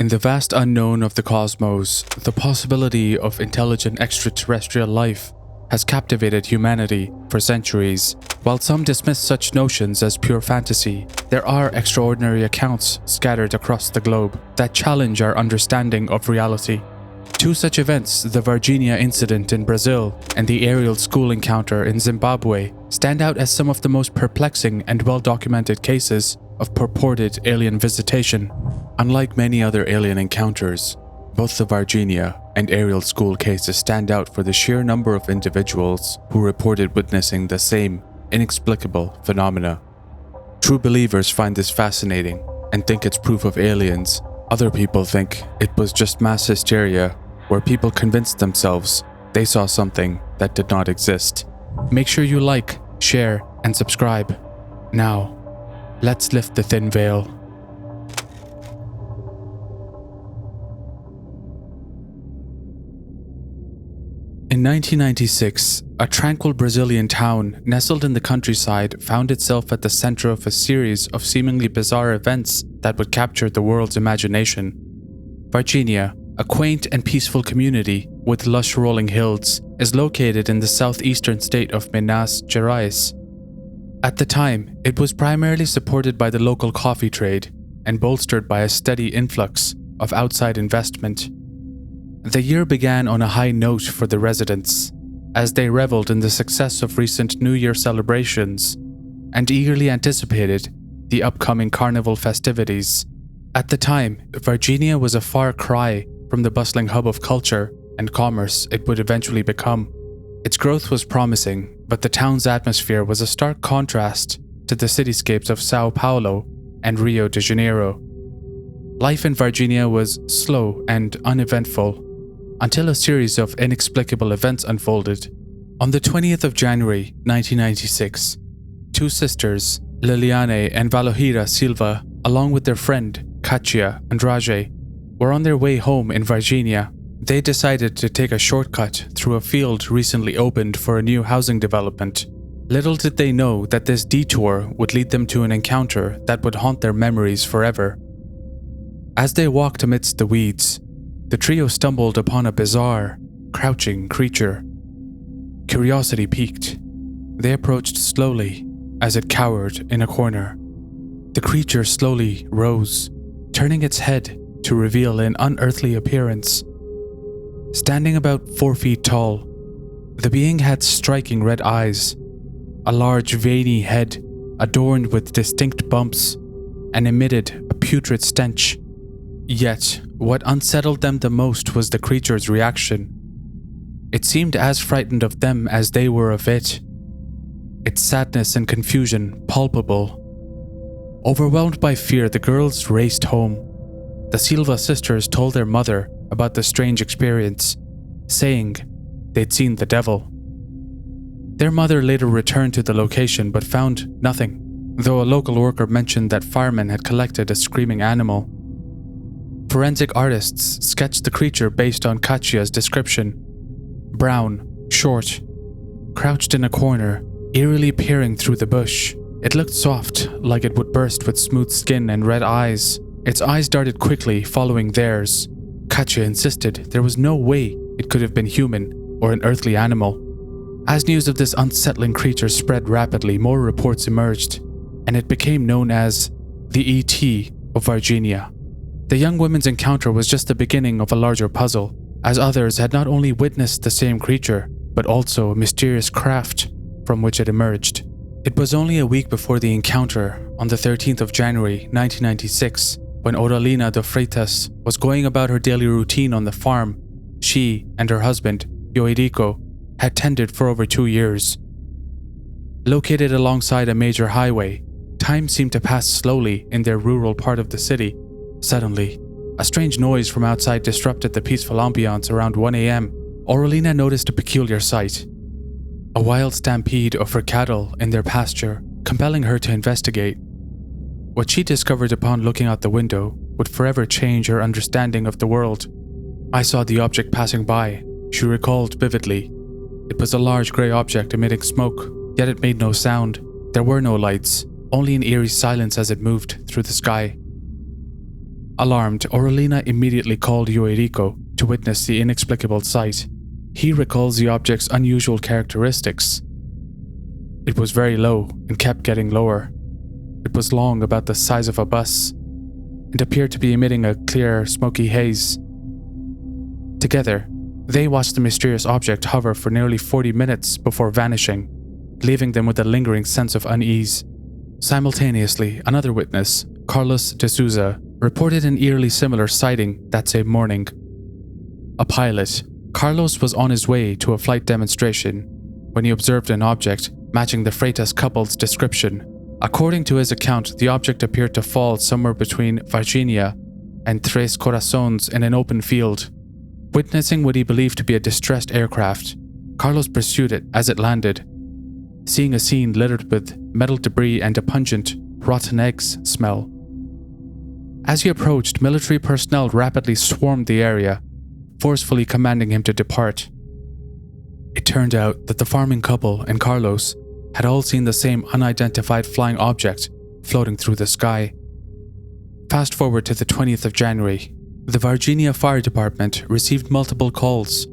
In the vast unknown of the cosmos, the possibility of intelligent extraterrestrial life has captivated humanity for centuries. While some dismiss such notions as pure fantasy, there are extraordinary accounts scattered across the globe that challenge our understanding of reality. Two such events, the Varginha Incident in Brazil and the Ariel School Encounter in Zimbabwe, stand out as some of the most perplexing and well-documented cases of purported alien visitation. Unlike many other alien encounters, both the Varginha and Ariel School cases stand out for the sheer number of individuals who reported witnessing the same inexplicable phenomena. True believers find this fascinating and think it's proof of aliens. Other people think it was just mass hysteria where people convinced themselves they saw something that did not exist. Make sure you like, share, and subscribe. Now, let's lift the thin veil. In 1996, a tranquil Brazilian town nestled in the countryside found itself at the center of a series of seemingly bizarre events that would capture the world's imagination. Varginha, a quaint and peaceful community with lush rolling hills, is located in the southeastern state of Minas Gerais. At the time, it was primarily supported by the local coffee trade and bolstered by a steady influx of outside investment. The year began on a high note for the residents, as they reveled in the success of recent New Year celebrations and eagerly anticipated the upcoming carnival festivities. At the time, Varginha was a far cry from the bustling hub of culture and commerce it would eventually become. Its growth was promising, but the town's atmosphere was a stark contrast to the cityscapes of Sao Paulo and Rio de Janeiro. Life in Varginha was slow and uneventful, until a series of inexplicable events unfolded. On the 20th of January 1996, two sisters, Liliane and Valohira Silva, along with their friend, Katia Andrade, were on their way home in Varginha. They decided to take a shortcut through a field recently opened for a new housing development. Little did they know that this detour would lead them to an encounter that would haunt their memories forever. As they walked amidst the weeds, the trio stumbled upon a bizarre, crouching creature. Curiosity piqued. They approached slowly as it cowered in a corner. The creature slowly rose, turning its head to reveal an unearthly appearance. Standing about 4 feet tall, the being had striking red eyes, a large veiny head adorned with distinct bumps, and emitted a putrid stench. Yet, what unsettled them the most was the creature's reaction. It seemed as frightened of them as they were of it, its sadness and confusion palpable. Overwhelmed by fear, the girls raced home. The Silva sisters told their mother about the strange experience, saying they'd seen the devil. Their mother later returned to the location but found nothing, though a local worker mentioned that firemen had collected a screaming animal. Forensic artists sketched the creature based on Katia's description. Brown, short, crouched in a corner, eerily peering through the bush. It looked soft, like it would burst with smooth skin and red eyes. Its eyes darted quickly, following theirs. Katia insisted there was no way it could have been human or an earthly animal. As news of this unsettling creature spread rapidly, more reports emerged, and it became known as the E.T. of Varginha. The young women's encounter was just the beginning of a larger puzzle, as others had not only witnessed the same creature, but also a mysterious craft from which it emerged. It was only a week before the encounter, on the 13th of January 1996, when Oralina de Freitas was going about her daily routine on the farm she and her husband, Yoerico, had tended for over 2 years. Located alongside a major highway, time seemed to pass slowly in their rural part of the city. Suddenly, a strange noise from outside disrupted the peaceful ambience around 1 a.m. Oralina noticed a peculiar sight. A wild stampede of her cattle in their pasture, compelling her to investigate. What she discovered upon looking out the window would forever change her understanding of the world. "I saw the object passing by," she recalled vividly. It was a large grey object emitting smoke, yet it made no sound. There were no lights, only an eerie silence as it moved through the sky. Alarmed, Aurelina immediately called Eurico to witness the inexplicable sight. He recalls the object's unusual characteristics. It was very low and kept getting lower. It was long, about the size of a bus, and appeared to be emitting a clear, smoky haze. Together, they watched the mysterious object hover for nearly 40 minutes before vanishing, leaving them with a lingering sense of unease. Simultaneously, another witness, Carlos de Souza, reported an eerily similar sighting that same morning. A pilot, Carlos was on his way to a flight demonstration when he observed an object matching the Freitas couple's description. According to his account, the object appeared to fall somewhere between Varginha and Tres Corazones in an open field. Witnessing what he believed to be a distressed aircraft, Carlos pursued it as it landed, seeing a scene littered with metal debris and a pungent, rotten eggs smell. As he approached, military personnel rapidly swarmed the area, forcefully commanding him to depart. It turned out that the farming couple and Carlos had all seen the same unidentified flying object floating through the sky. Fast forward to the 20th of January. The Varginha Fire Department received multiple calls,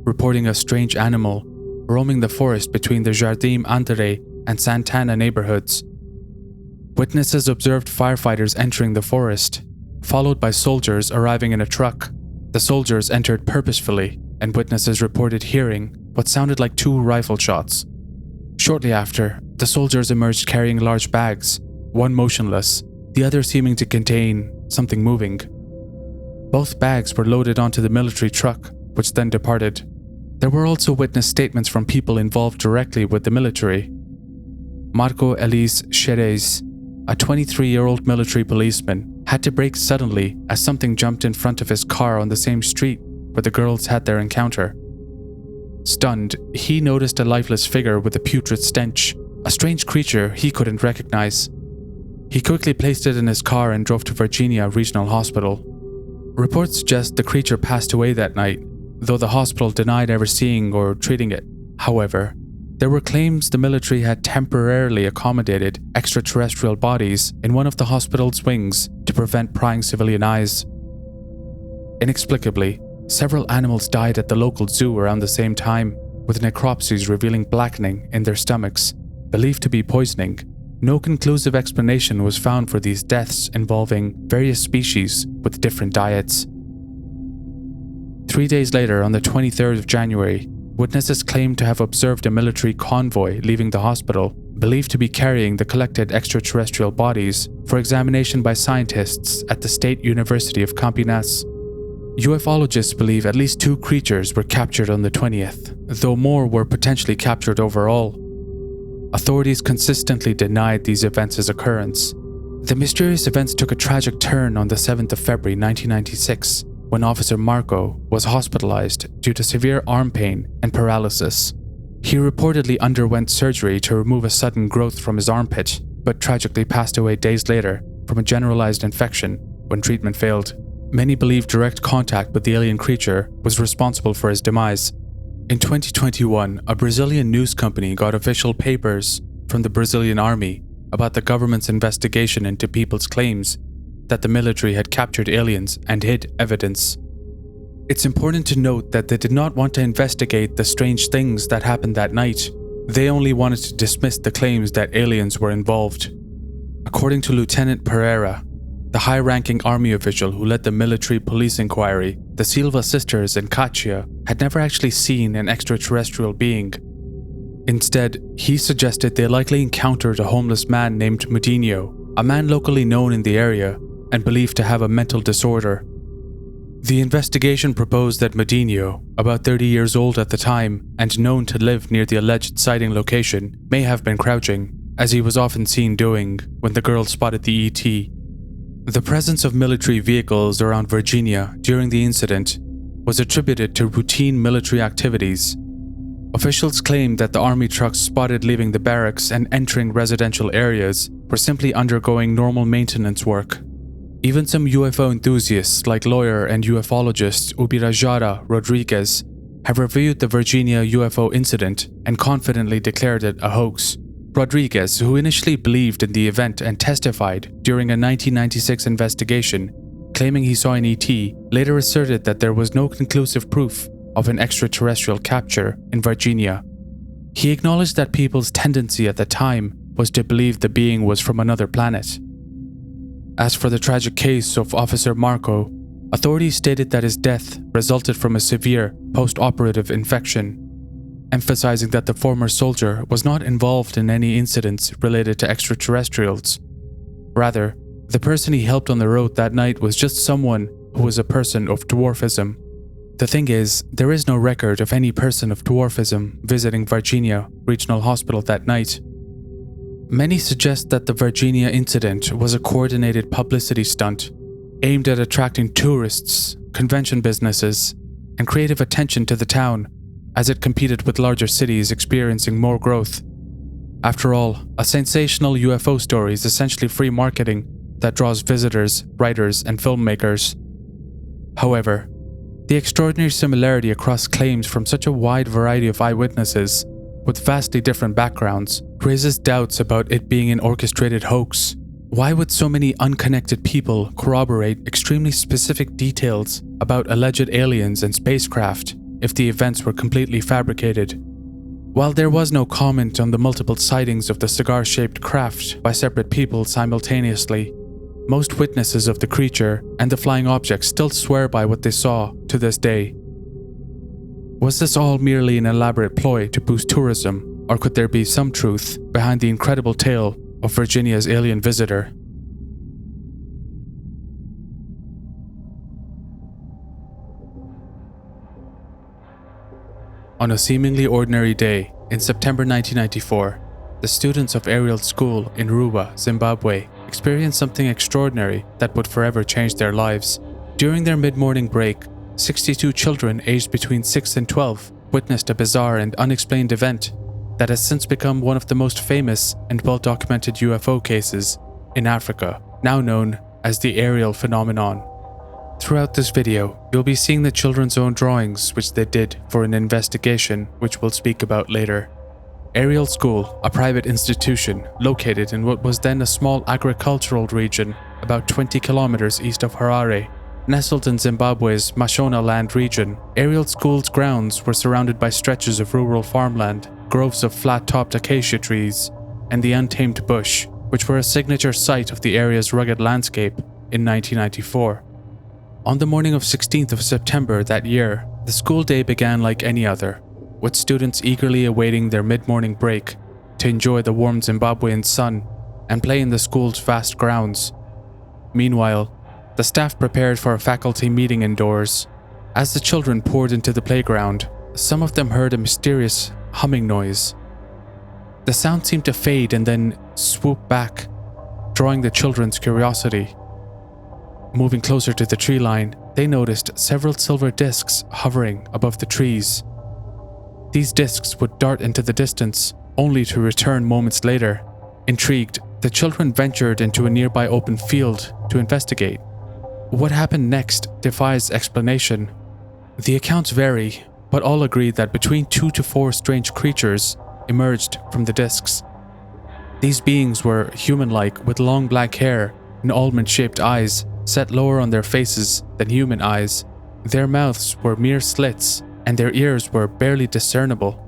reporting a strange animal roaming the forest between the Jardim Andere and Santana neighborhoods. Witnesses observed firefighters entering the forest, followed by soldiers arriving in a truck. The soldiers entered purposefully, and witnesses reported hearing what sounded like 2 rifle shots. Shortly after, the soldiers emerged carrying large bags, one motionless, the other seeming to contain something moving. Both bags were loaded onto the military truck, which then departed. There were also witness statements from people involved directly with the military. Marco Elise Xerez, a 23-year-old military policeman, had to brake suddenly as something jumped in front of his car on the same street where the girls had their encounter. Stunned, he noticed a lifeless figure with a putrid stench, a strange creature he couldn't recognize. He quickly placed it in his car and drove to Varginha Regional Hospital. Reports suggest the creature passed away that night, though the hospital denied ever seeing or treating it. However, there were claims the military had temporarily accommodated extraterrestrial bodies in one of the hospital's wings to prevent prying civilian eyes. Inexplicably, several animals died at the local zoo around the same time, with necropsies revealing blackening in their stomachs, believed to be poisoning. No conclusive explanation was found for these deaths involving various species with different diets. 3 days later, on the 23rd of January, witnesses claimed to have observed a military convoy leaving the hospital, believed to be carrying the collected extraterrestrial bodies for examination by scientists at the State University of Campinas. Ufologists believe at least 2 creatures were captured on the 20th, though more were potentially captured overall. Authorities consistently denied these events' occurrence. The mysterious events took a tragic turn on the 7th of February 1996, when Officer Marco was hospitalized due to severe arm pain and paralysis. He reportedly underwent surgery to remove a sudden growth from his armpit, but tragically passed away days later from a generalized infection when treatment failed. Many believe direct contact with the alien creature was responsible for his demise. In 2021, a Brazilian news company got official papers from the Brazilian army about the government's investigation into people's claims that the military had captured aliens and hid evidence. It's important to note that they did not want to investigate the strange things that happened that night. They only wanted to dismiss the claims that aliens were involved. According to Lieutenant Pereira, the high-ranking army official who led the military police inquiry, the Silva sisters and Katia had never actually seen an extraterrestrial being. Instead, he suggested they likely encountered a homeless man named Mudinho, a man locally known in the area and believed to have a mental disorder. The investigation proposed that Mudinho, about 30 years old at the time and known to live near the alleged sighting location, may have been crouching, as he was often seen doing when the girls spotted the ET. The presence of military vehicles around Varginha during the incident was attributed to routine military activities. Officials claimed that the army trucks spotted leaving the barracks and entering residential areas were simply undergoing normal maintenance work. Even some UFO enthusiasts like lawyer and ufologist Ubirajara Rodriguez have reviewed the Varginha UFO incident and confidently declared it a hoax. Rodriguez, who initially believed in the event and testified during a 1996 investigation, claiming he saw an ET, later asserted that there was no conclusive proof of an extraterrestrial capture in Varginha. He acknowledged that people's tendency at the time was to believe the being was from another planet. As for the tragic case of Officer Marco, authorities stated that his death resulted from a severe post-operative infection, emphasizing that the former soldier was not involved in any incidents related to extraterrestrials. Rather, the person he helped on the road that night was just someone who was a person of dwarfism. The thing is, there is no record of any person of dwarfism visiting Varginha Regional Hospital that night. Many suggest that the Varginha Incident was a coordinated publicity stunt aimed at attracting tourists, convention businesses, and creative attention to the town as it competed with larger cities experiencing more growth. After all, a sensational UFO story is essentially free marketing that draws visitors, writers, and filmmakers. However, the extraordinary similarity across claims from such a wide variety of eyewitnesses with vastly different backgrounds raises doubts about it being an orchestrated hoax. Why would so many unconnected people corroborate extremely specific details about alleged aliens and spacecraft if the events were completely fabricated? While there was no comment on the multiple sightings of the cigar-shaped craft by separate people simultaneously, most witnesses of the creature and the flying objects still swear by what they saw to this day. Was this all merely an elaborate ploy to boost tourism, or could there be some truth behind the incredible tale of Varginha's alien visitor? On a seemingly ordinary day in September 1994, the students of Ariel School in Ruwa, Zimbabwe, experienced something extraordinary that would forever change their lives. During their mid-morning break, 62 children aged between 6 and 12 witnessed a bizarre and unexplained event that has since become one of the most famous and well-documented UFO cases in Africa, now known as the Ariel phenomenon. Throughout this video, you'll be seeing the children's own drawings which they did for an investigation which we'll speak about later. Ariel School, a private institution located in what was then a small agricultural region about 20 kilometers east of Harare, nestled in Zimbabwe's Mashonaland region, Ariel School's grounds were surrounded by stretches of rural farmland, groves of flat-topped acacia trees, and the untamed bush, which were a signature site of the area's rugged landscape in 1994. On the morning of 16th of September that year, the school day began like any other, with students eagerly awaiting their mid-morning break to enjoy the warm Zimbabwean sun and play in the school's vast grounds. Meanwhile, the staff prepared for a faculty meeting indoors. As the children poured into the playground, some of them heard a mysterious humming noise. The sound seemed to fade and then swoop back, drawing the children's curiosity. Moving closer to the tree line, they noticed several silver discs hovering above the trees. These discs would dart into the distance, only to return moments later. Intrigued, the children ventured into a nearby open field to investigate. What happened next defies explanation. The accounts vary, but all agree that between 2 to 4 strange creatures emerged from the discs. These beings were human-like, with long black hair and almond-shaped eyes set lower on their faces than human eyes. Their mouths were mere slits, and their ears were barely discernible.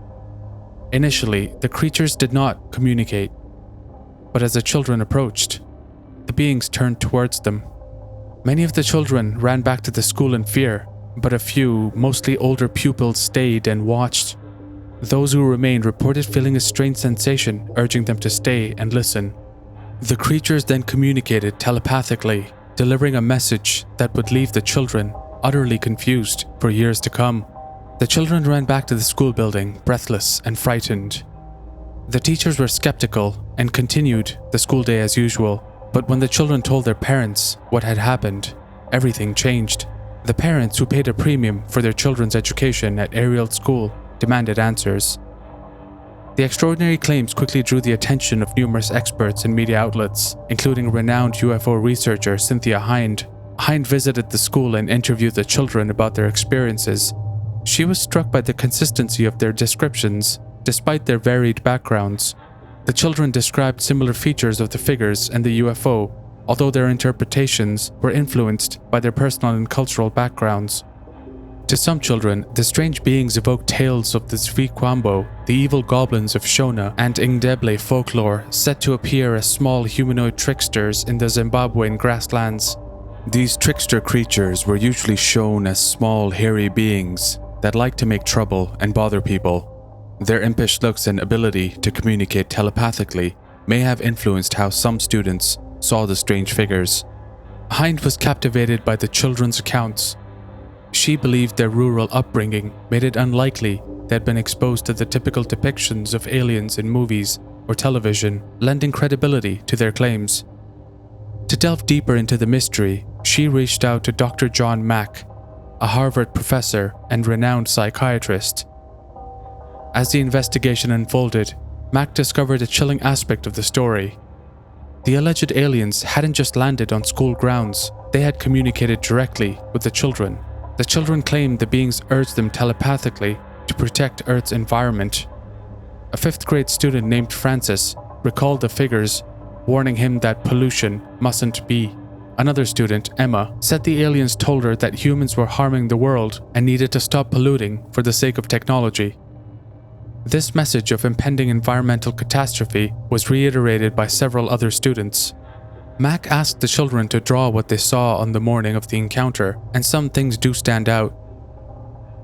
Initially, the creatures did not communicate, but as the children approached, the beings turned towards them. Many of the children ran back to the school in fear, but a few, mostly older pupils, stayed and watched. Those who remained reported feeling a strange sensation urging them to stay and listen. The creatures then communicated telepathically, delivering a message that would leave the children utterly confused for years to come. The children ran back to the school building, breathless and frightened. The teachers were skeptical and continued the school day as usual, but when the children told their parents what had happened, everything changed. The parents, who paid a premium for their children's education at Ariel School, demanded answers. The extraordinary claims quickly drew the attention of numerous experts and media outlets, including renowned UFO researcher Cynthia Hind. Hind visited the school and interviewed the children about their experiences. She was struck by the consistency of their descriptions, despite their varied backgrounds. The children described similar features of the figures and the UFO, although their interpretations were influenced by their personal and cultural backgrounds. To some children, the strange beings evoke tales of the Zvikwambo, the evil goblins of Shona and Ngdeble folklore set to appear as small humanoid tricksters in the Zimbabwean grasslands. These trickster creatures were usually shown as small, hairy beings that like to make trouble and bother people. Their impish looks and ability to communicate telepathically may have influenced how some students saw the strange figures. Hind was captivated by the children's accounts. She believed their rural upbringing made it unlikely they had been exposed to the typical depictions of aliens in movies or television, lending credibility to their claims. To delve deeper into the mystery, she reached out to Dr. John Mack, a Harvard professor and renowned psychiatrist. As the investigation unfolded, Mack discovered a chilling aspect of the story. The alleged aliens hadn't just landed on school grounds, they had communicated directly with the children. The children claimed the beings urged them telepathically to protect Earth's environment. A 5th grade student named Francis recalled the figures, warning him that pollution mustn't be. Another student, Emma, said the aliens told her that humans were harming the world and needed to stop polluting for the sake of technology. This message of impending environmental catastrophe was reiterated by several other students. Mack asked the children to draw what they saw on the morning of the encounter, and some things do stand out.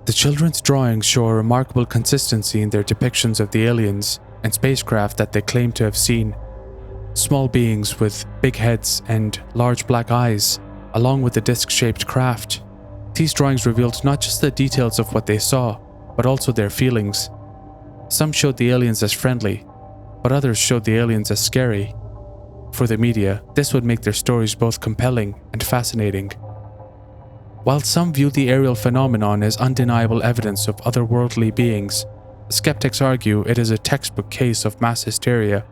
The children's drawings show a remarkable consistency in their depictions of the aliens and spacecraft that they claim to have seen. Small beings with big heads and large black eyes, along with the disc-shaped craft. These drawings revealed not just the details of what they saw, but also their feelings. Some showed the aliens as friendly, but others showed the aliens as scary. For the media, this would make their stories both compelling and fascinating. While some view the aerial phenomenon as undeniable evidence of otherworldly beings, skeptics argue it is a textbook case of mass hysteria.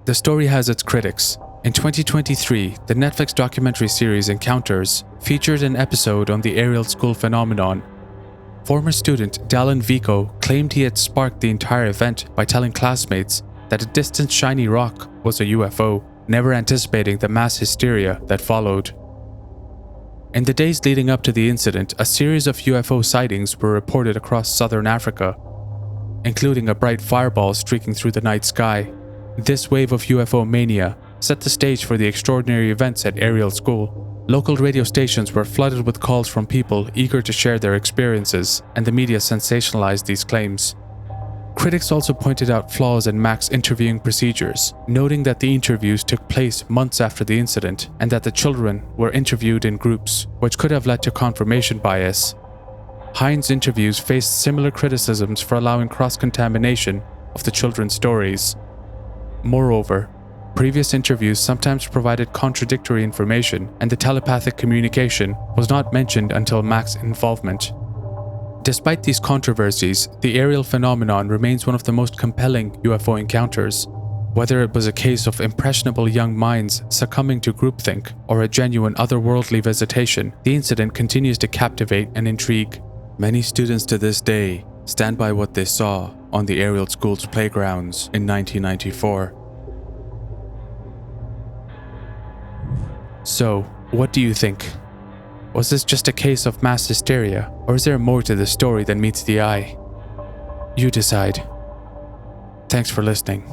The story has its critics. In 2023, the Netflix documentary series Encounters featured an episode on the Ariel School phenomenon. Former student Dallin Vico claimed he had sparked the entire event by telling classmates that a distant shiny rock was a UFO, never anticipating the mass hysteria that followed. In the days leading up to the incident, a series of UFO sightings were reported across southern Africa, including a bright fireball streaking through the night sky. This wave of UFO mania set the stage for the extraordinary events at Ariel School. Local radio stations were flooded with calls from people eager to share their experiences, and the media sensationalized these claims. Critics also pointed out flaws in Mack's interviewing procedures, noting that the interviews took place months after the incident and that the children were interviewed in groups, which could have led to confirmation bias. Hind's interviews faced similar criticisms for allowing cross-contamination of the children's stories. Moreover, previous interviews sometimes provided contradictory information, and the telepathic communication was not mentioned until Mack's involvement. Despite these controversies, the aerial phenomenon remains one of the most compelling UFO encounters. Whether it was a case of impressionable young minds succumbing to groupthink or a genuine otherworldly visitation, the incident continues to captivate and intrigue. Many students to this day stand by what they saw on the Ariel School's playgrounds in 1994. So, what do you think? Was this just a case of mass hysteria, or is there more to the story than meets the eye? You decide. Thanks for listening.